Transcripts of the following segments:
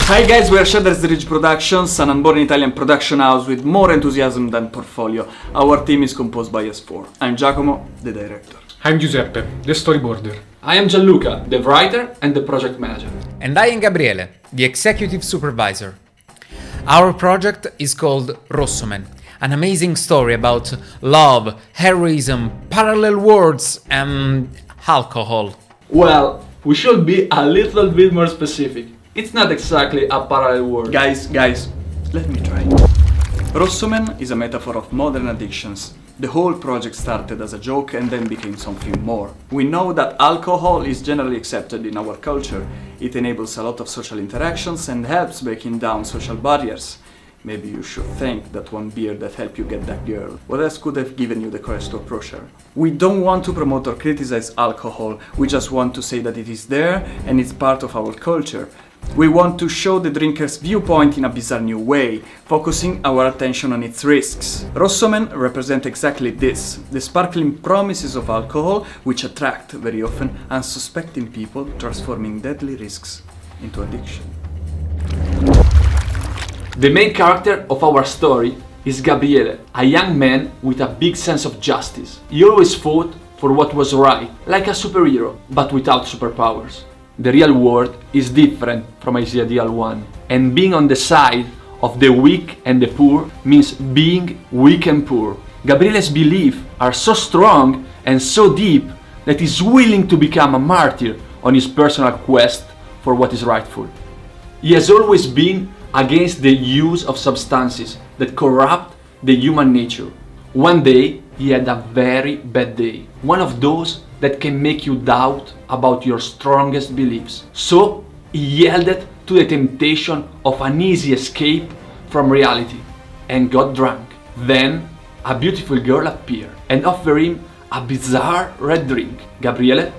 Hi guys, we are Shatter's Ridge Productions, an unborn Italian production house with more enthusiasm than portfolio. Our team is composed by us four. I'm Giacomo, the director. I'm Giuseppe, the storyboarder. I am Gianluca, the writer and the project manager. And I am Gabriele, the executive supervisor. Our project is called Rossoman, an amazing story about love, heroism, parallel worlds, and alcohol. Well, we should be a little bit more specific. It's not exactly a parallel world. Guys, let me try. Rossoman is a metaphor of modern addictions. The whole project started as a joke and then became something more. We know that alcohol is generally accepted in our culture. It enables a lot of social interactions and helps breaking down social barriers. Maybe you should thank that one beer that helped you get that girl. What else could have given you the courage to approach her? We don't want to promote or criticize alcohol. We just want to say that it is there and it's part of our culture. We want to show the drinker's viewpoint in a bizarre new way, focusing our attention on its risks. Rossoman represent exactly this, the sparkling promises of alcohol which attract, very often, unsuspecting people, transforming deadly risks into addiction. The main character of our story is Gabriele, a young man with a big sense of justice. He always fought for what was right, like a superhero, but without superpowers. The real world is different from his ideal one, and being on the side of the weak and the poor means being weak and poor. Gabriele's beliefs are so strong and so deep that he's willing to become a martyr on his personal quest for what is rightful. He has always been against the use of substances that corrupt the human nature. One day, he had a very bad day, one of those that can make you doubt about your strongest beliefs. So he yielded to the temptation of an easy escape from reality and got drunk. Then a beautiful girl appeared and offered him a bizarre red drink. Gabriele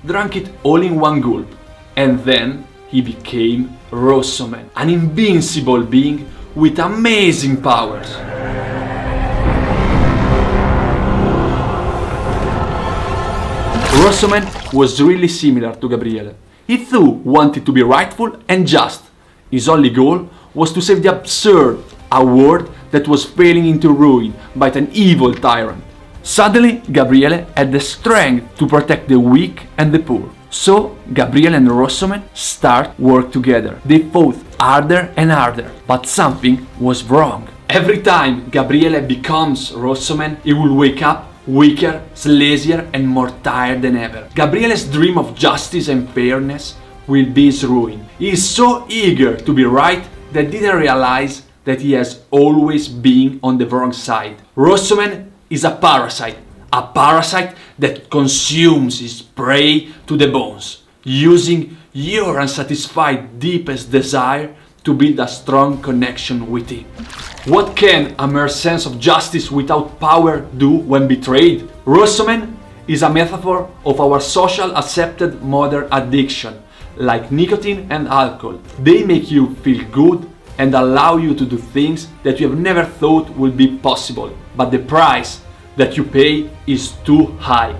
drank it all in one gulp, and then he became Rossoman, an invincible being with amazing powers. Rossoman was really similar to Gabriele. He too wanted to be rightful and just. His only goal was to save the absurd, a world that was falling into ruin by an evil tyrant. Suddenly, Gabriele had the strength to protect the weak and the poor. So, Gabriele and Rossoman start work together. They fought harder and harder, but something was wrong. Every time Gabriele becomes Rossoman, he will wake up weaker, lazier, and more tired than ever. Gabriele's dream of justice and fairness will be his ruin. He is so eager to be right that he didn't realize that he has always been on the wrong side. Rossoman is a parasite that consumes his prey to the bones, using your unsatisfied deepest desire to build a strong connection with him. What can a mere sense of justice without power do when betrayed? Rossoman is a metaphor of our social accepted modern addiction, like nicotine and alcohol. They make you feel good and allow you to do things that you have never thought would be possible, but the price that you pay is too high.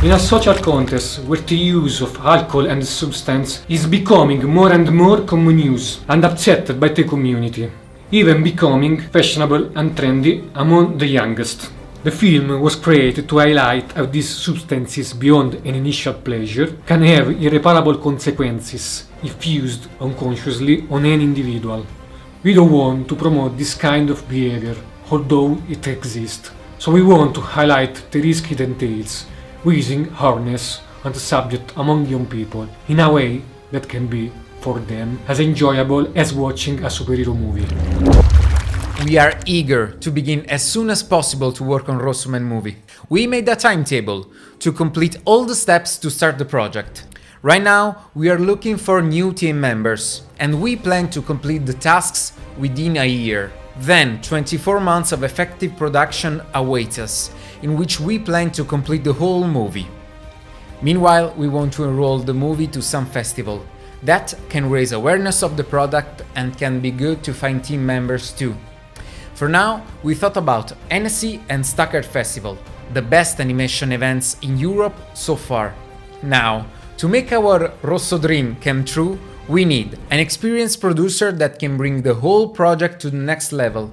In a social context where the use of alcohol and substance is becoming more and more common use and accepted by the community, even becoming fashionable and trendy among the youngest. The film was created to highlight how these substances beyond an initial pleasure can have irreparable consequences if used unconsciously on an individual. We don't want to promote this kind of behavior, although it exists. So we want to highlight the risky it entails, using harness on the subject among young people in a way that can be, for them, as enjoyable as watching a superhero movie. We are eager to begin as soon as possible to work on Rossoman movie. We made a timetable to complete all the steps to start the project. Right now, we are looking for new team members, and we plan to complete the tasks within a year. Then, 24 months of effective production await us, in which we plan to complete the whole movie. Meanwhile, we want to enroll the movie to some festival. That can raise awareness of the product and can be good to find team members too. For now, we thought about Annecy and Stuttgart Festival, the best animation events in Europe so far. Now, to make our Rosso dream come true, We need an experienced producer that can bring the whole project to the next level.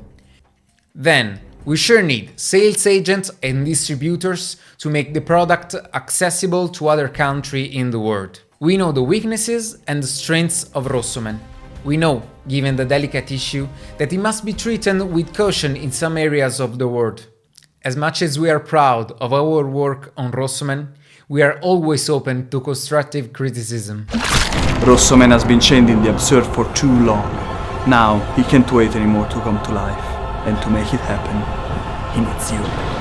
Then, we sure need sales agents and distributors to make the product accessible to other countries in the world. We know the weaknesses and the strengths of Rossoman. We know, given the delicate issue, that it must be treated with caution in some areas of the world. As much as we are proud of our work on Rossoman, we are always open to constructive criticism. Rossoman has been chained in the absurd for too long. Now he can't wait anymore to come to life. And to make it happen, he needs you.